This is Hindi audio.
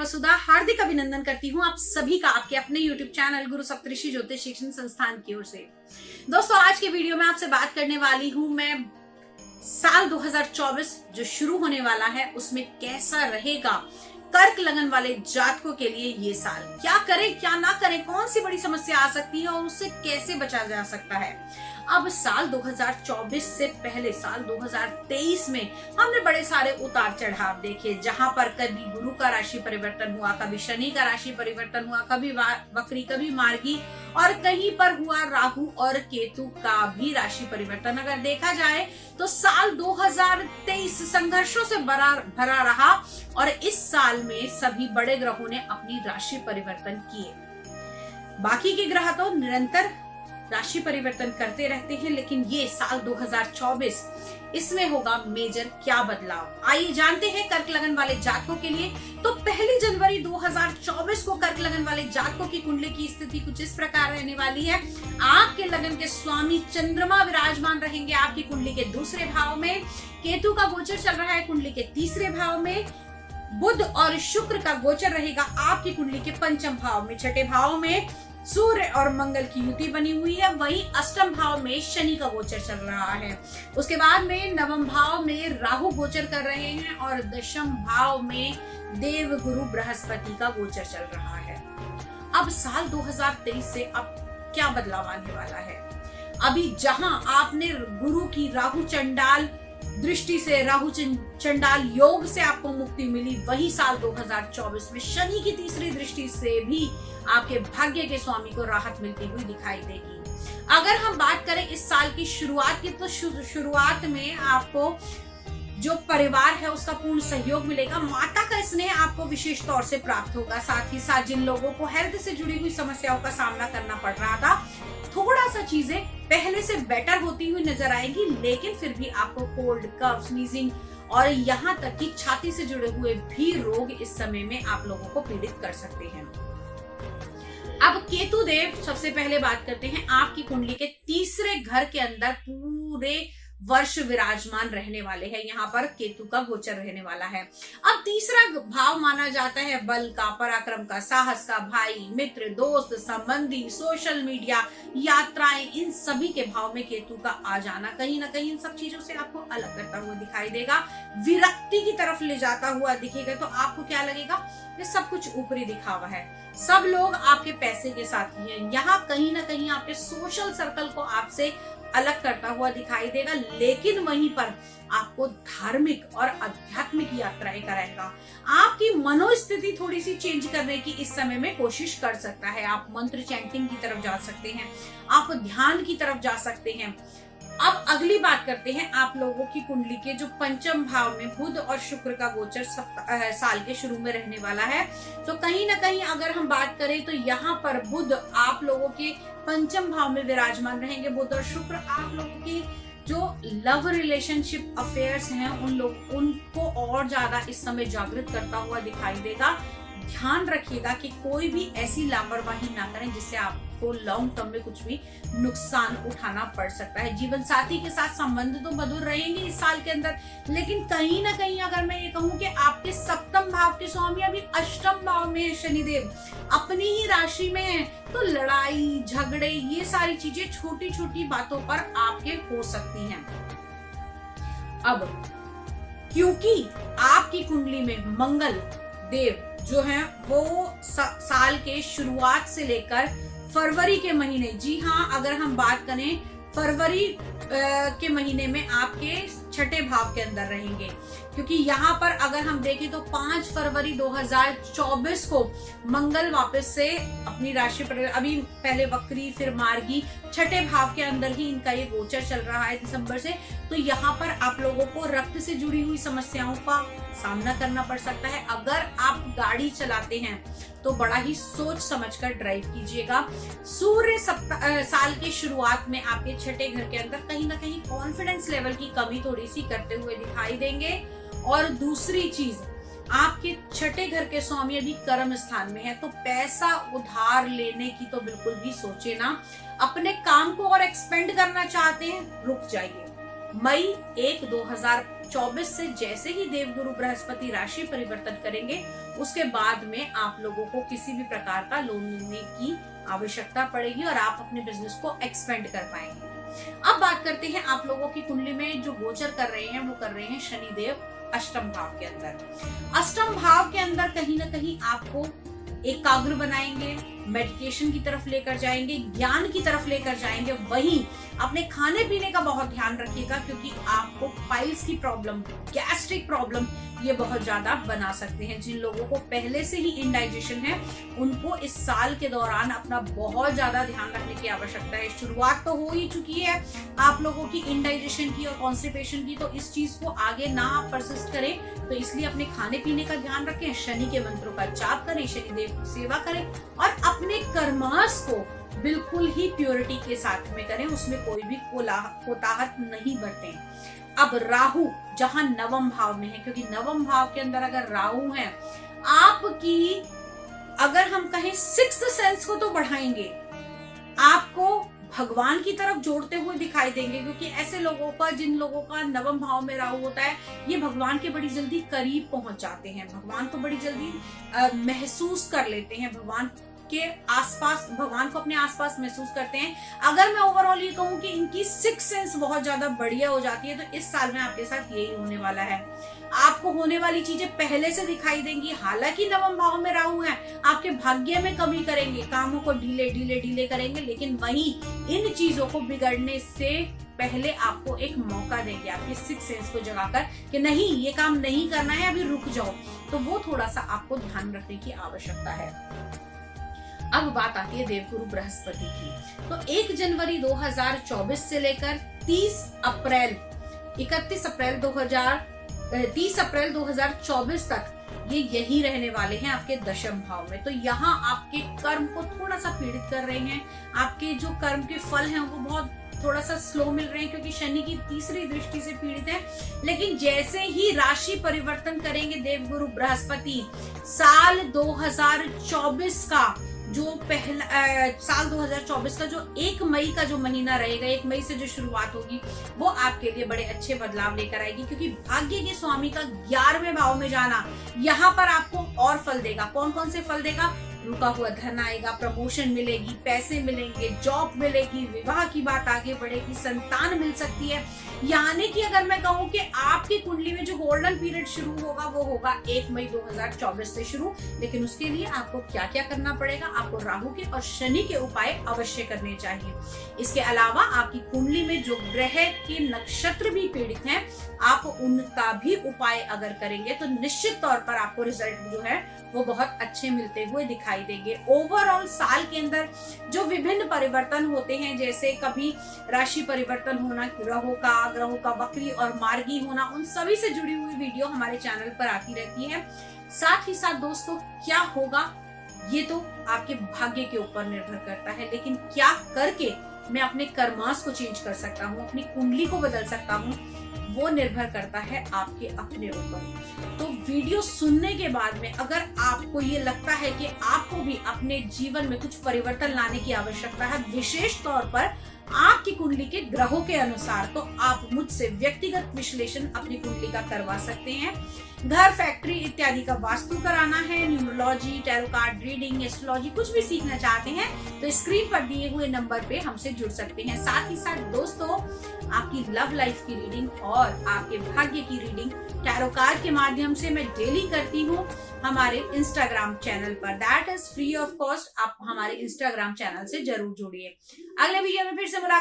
वसुधा हार्दिक अभिनंदन करती हूँ आप सभी का आपके अपने YouTube चैनल गुरु सप्तऋषि ज्योतिष शिक्षण संस्थान की ओर से। दोस्तों, आज के वीडियो में आपसे बात करने वाली हूँ मैं साल 2024 जो शुरू होने वाला है उसमें कैसा रहेगा कर्क लगन वाले जातकों के लिए ये साल। क्या करें क्या ना करें, कौन सी बड़ी समस्या आ सकती है और उससे कैसे बचा जा सकता है। अब साल 2024 से पहले साल 2023 में हमने बड़े सारे उतार चढ़ाव देखे, जहां पर कभी गुरु का राशि परिवर्तन हुआ, कभी शनि का राशि परिवर्तन हुआ, कभी वक्री, कभी मार्गी और कहीं पर हुआ राहु और केतु का भी राशि परिवर्तन। अगर देखा जाए तो साल 2023 संघर्षों से भरा रहा और इस साल में सभी बड़े ग्रहों ने अपनी राशि परिवर्तन किए। बाकी के ग्रह तो निरंतर राशि परिवर्तन करते रहते हैं, लेकिन ये साल 2024 इसमें होगा मेजर क्या बदलाव। आइए जानते हैं कर्क लगन वाले जातकों के लिए। तो 1 जनवरी 2024 को कर्क लगन वाले जातकों की कुंडली की स्थिति कुछ इस प्रकार रहने वाली है। आपके लगन के स्वामी चंद्रमा विराजमान रहेंगे आपकी कुंडली के दूसरे भाव में। केतु का गोचर चल रहा है कुंडली के तीसरे भाव में। बुध और शुक्र का गोचर रहेगा आपकी कुंडली के पंचम भाव में। छठे भाव में सूर्य और मंगल की युति बनी हुई है। वहीं अष्टम भाव में शनि का गोचर चल रहा है। उसके बाद में नवम भाव में राहु गोचर कर रहे हैं और दशम भाव में देव गुरु बृहस्पति का गोचर चल रहा है। अब साल 2023 से अब क्या बदलाव आने वाला है। अभी जहां आपने गुरु की राहु चंडाल दृष्टि से, राहु चंडाल योग से आपको मुक्ति मिली, वही साल 2024 में शनि की तीसरी दृष्टि से भी आपके भाग्य के स्वामी को राहत मिलती हुई दिखाई देगी। अगर हम बात करें इस साल की शुरुआत की, तो शुरुआत में आपको जो परिवार है उसका पूर्ण सहयोग मिलेगा। माता का स्नेह आपको विशेष तौर से प्राप्त होगा। साथ ही साथ जिन लोगों को हेल्थ से जुड़ी हुई समस्याओं का सामना करना पड़ रहा था, थोड़ा सा चीजें पहले से बेटर होती हुई नजर आएगी, लेकिन फिर भी आपको कोल्ड, कफ, स्नीजिंग और यहाँ तक कि छाती से जुड़े हुए भी रोग इस समय में आप लोगों को पीड़ित कर सकते हैं। अब केतु देव सबसे पहले बात करते हैं आपकी कुंडली के तीसरे घर के अंदर पूरे वर्ष विराजमान रहने वाले हैं। यहाँ पर केतु का गोचर रहने वाला है। अब तीसरा भाव माना जाता है बल का, पराक्रम का, साहस का। भाई, मित्र, दोस्त, संबंधी, सोशल मीडिया, यात्राएं, इन सभी के भाव में केतु का आ जाना कहीं ना कहीं इन सब चीजों से आपको अलग करता हुआ दिखाई देगा, विरक्ति की तरफ ले जाता हुआ दिखेगा। तो आपको क्या लगेगा, ये सब कुछ ऊपरी दिखावा है, सब लोग आपके पैसे के साथी हैं। यहाँ कहीं ना कहीं आपके सोशल सर्कल को आपसे अलग करता हुआ दिखाई देगा, लेकिन वहीं पर आपको धार्मिक और आध्यात्मिक यात्राएं कराएगा। आपकी मनोस्थिति थोड़ी सी चेंज करने की इस समय में कोशिश कर सकता है। आप मंत्र चैंटिंग की तरफ जा सकते हैं, आप ध्यान की तरफ जा सकते हैं। अब अगली बात करते हैं आप लोगों की कुंडली के जो पंचम भाव में बुध और शुक्र का गोचर साल के शुरू में रहने वाला है। तो कहीं ना कहीं अगर हम बात करें तो यहाँ पर बुध आप लोगों के पंचम भाव में विराजमान रहेंगे। बुध और शुक्र आप लोगों की जो लव रिलेशनशिप अफेयर्स हैं उनको और ज्यादा इस समय जागृत करता हुआ दिखाई देगा। ध्यान रखिएगा कि कोई भी ऐसी लापरवाही ना करें जिससे आपको लॉन्ग टर्म में कुछ भी नुकसान उठाना पड़ सकता है। जीवन साथी के साथ संबंध तो मधुर रहेंगे इस साल के अंदर, लेकिन कहीं ना कहीं अगर मैं ये कहूँ कि आपके सप्तम भाव के स्वामी अभी अष्टम भाव में है, शनिदेव अपनी ही राशि में है, तो लड़ाई झगड़े ये सारी चीजें छोटी छोटी बातों पर आपके हो सकती हैं। अब क्योंकि आपकी कुंडली में मंगल देव जो है वो साल के शुरुआत से लेकर फरवरी के महीने, जी हाँ अगर हम बात करें फरवरी के महीने में आपके छठे भाव के अंदर रहेंगे, क्योंकि यहाँ पर अगर हम देखें तो 5 फरवरी 2024 को मंगल वापस से अपनी राशि पर, अभी पहले वक्री फिर मार्गी, छठे भाव के अंदर ही इनका ये गोचर चल रहा है दिसंबर से। तो यहाँ पर आप लोगों को रक्त से जुड़ी हुई समस्याओं का सामना करना पड़ सकता है। अगर आप गाड़ी चलाते हैं तो बड़ा ही सोच समझकर ड्राइव कीजिएगा। सूर्य साल की शुरुआत में आपके छठे घर के अंदर कहीं ना कहीं कॉन्फिडेंस लेवल की कमी थोड़ी सी करते हुए दिखाई देंगे। और दूसरी चीज, आपके छठे घर के स्वामी अभी कर्म स्थान में है, तो पैसा उधार लेने की तो बिल्कुल भी सोचे ना। अपने काम को और एक्सपेंड करना चाहते हैं, रुक जाइए। मई 1, 2024 से जैसे ही देवगुरु बृहस्पति राशि परिवर्तन करेंगे उसके बाद में आप लोगों को किसी भी प्रकार का लोन लेने की आवश्यकता पड़ेगी और आप अपने बिजनेस को एक्सपेंड कर पाएंगे। अब बात करते हैं आप लोगों की कुंडली में जो गोचर कर रहे हैं वो कर रहे हैं शनिदेव अष्टम भाव के अंदर। अष्टम भाव के अंदर कहीं ना कहीं आपको एकाग्र बनाएंगे, मेडिटेशन की तरफ लेकर जाएंगे, ज्ञान की तरफ लेकर जाएंगे। वहीं अपने खाने पीने का बहुत ध्यान रखिएगा क्योंकि आपको पाइल्स की प्रॉब्लम, गैस्ट्रिक प्रॉब्लम ये बहुत ज्यादा बना सकते हैं। जिन लोगों को पहले से ही इंडाइजेशन है उनको इस साल के दौरान अपना बहुत ज्यादा ध्यान रखने की आवश्यकता है। शुरुआत तो हो ही चुकी है आप लोगों की इंडाइजेशन की और कॉन्स्टिपेशन की, तो इस चीज को आगे ना आप परसिस्ट करें। तो इसलिए अपने खाने पीने का ध्यान रखें, शनि के मंत्रों का जाप करें, शनिदेव की सेवा करें और अपने कर्मास को बिल्कुल ही प्योरिटी के साथ में करें, उसमें कोई भी कोताहट नहीं बरतें। अब राहु जहां नवम भाव में है, क्योंकि नवम भाव के अंदर अगर राहु है आपकी, अगर हम कहें सिक्स्थ सेंस को तो बढ़ाएंगे, आपको भगवान की तरफ जोड़ते हुए दिखाई देंगे। क्योंकि ऐसे लोगों का, जिन लोगों का नवम भाव में राहु होता है, ये भगवान के बड़ी जल्दी करीब पहुंच जाते हैं, भगवान को बड़ी जल्दी महसूस कर लेते हैं, भगवान के आसपास, भगवान को अपने आसपास महसूस करते हैं। अगर मैं ओवरऑल ये कहूँ कि इनकी सिक्स सेंस बहुत ज्यादा बढ़िया हो जाती है, तो इस साल में आपके साथ यही होने वाला है। आपको होने वाली चीजें पहले से दिखाई देंगी। हालांकि नवम भाव में राहु है, आपके भाग्य में कमी करेंगे, कामों को ढीले करेंगे, लेकिन वहीं इन चीजों को बिगड़ने से पहले आपको एक मौका देंगे आपकी सिक्स सेंस को जगाकर कि नहीं, ये काम नहीं करना है, अभी रुक जाओ। तो वो थोड़ा सा आपको ध्यान रखने की आवश्यकता है। अब बात आती है देवगुरु बृहस्पति की। तो 1 जनवरी 2024 से लेकर 30 अप्रैल 2024 तक ये यही रहने वाले हैं आपके दशम भाव में। तो यहाँ आपके कर्म को थोड़ा सा पीड़ित कर रहे हैं, आपके जो कर्म के फल हैं वो बहुत थोड़ा सा स्लो मिल रहे हैं क्योंकि शनि की तीसरी दृष्टि से पीड़ित है। लेकिन जैसे ही राशि परिवर्तन करेंगे देवगुरु बृहस्पति, साल 2024 का जो पहला साल 2024 का जो 1 मई का जो महीना रहेगा, 1 मई से जो शुरुआत होगी, वो आपके लिए बड़े अच्छे बदलाव लेकर आएगी। क्योंकि भाग्य के स्वामी का 11वें भाव में जाना यहाँ पर आपको और फल देगा। कौन कौन से फल देगा? रुका हुआ धन आएगा, प्रमोशन मिलेगी, पैसे मिलेंगे, जॉब मिलेगी, विवाह की बात आगे बढ़ेगी, संतान मिल सकती है। यानी कि अगर मैं कहूँ कि आपकी कुंडली में जो गोल्डन पीरियड शुरू होगा वो होगा 1 मई 2024 से शुरू। लेकिन उसके लिए आपको क्या क्या करना पड़ेगा? आपको राहु के और शनि के उपाय अवश्य करने चाहिए। इसके अलावा आपकी कुंडली में जो ग्रह के नक्षत्र भी पीड़ित हैं, आप उनका भी उपाय अगर करेंगे तो निश्चित तौर पर आपको रिजल्ट जो है वो बहुत अच्छे मिलते हुए दिखाई देंगे। ओवरऑल साल के अंदर जो विभिन्न परिवर्तन होते हैं, जैसे कभी राशि परिवर्तन होना, ग्रहों का वक्री और मार्गी होना, उन सभी से जुड़ी हुई वीडियो हमारे चैनल पर आती रहती है। साथ ही साथ दोस्तों, क्या होगा ये तो आपके भाग्य के ऊपर निर्भर करता है, लेकिन क्या करके मैं अपने कर्मास को चेंज कर सकता हूँ, अपनी कुंडली को बदल सकता हूँ, वो निर्भर करता है आपके अपने ऊपर। तो वीडियो सुनने के बाद में अगर आपको ये लगता है कि आपको भी अपने जीवन में कुछ परिवर्तन लाने की आवश्यकता है, विशेष तौर पर आपकी कुंडली के ग्रहों के अनुसार, तो आप मुझसे व्यक्तिगत विश्लेषण अपनी कुंडली का करवा सकते हैं। घर, फैक्ट्री इत्यादि का वास्तु कराना है, numerology, tarot card reading, astrology कुछ भी सीखना चाहते हैं तो स्क्रीन पर दिए हुए नंबर पे हमसे जुड़ सकते हैं। साथ ही साथ दोस्तों, आपकी लव लाइफ की रीडिंग और आपके भाग्य की रीडिंग टैरो कार्ड के माध्यम से मैं डेली करती हूँ हमारे इंस्टाग्राम चैनल पर। That is free of cost. आप हमारे इंस्टाग्राम चैनल से जरूर जुड़िए। अगले वीडियो में फिर से मुलाकात